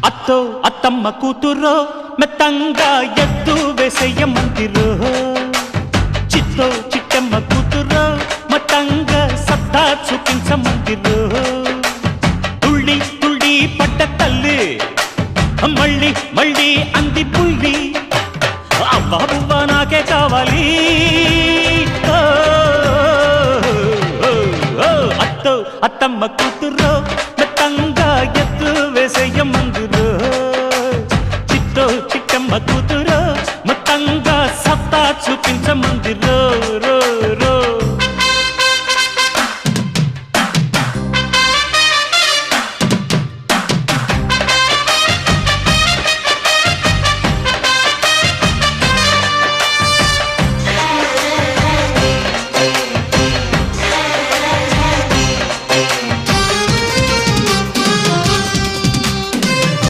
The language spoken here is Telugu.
అత్తో అత్తమ్మ కూతురో మెత్తంగా ఎత్తు వేసేయమందిరో చిత్తో చిట్టమ్మ కూతురో మతంగా సత్తా చూపించమందిరో తుళ్ళి తుళ్ళి పట్ట తల్లి మళ్ళీ మళ్ళీ అంది పుల్లి అవ్వ నాకే కావాలి అత్తో అత్తమ్మ కూతురో మెత్తంగా ఎత్తు వేసేయమందిరో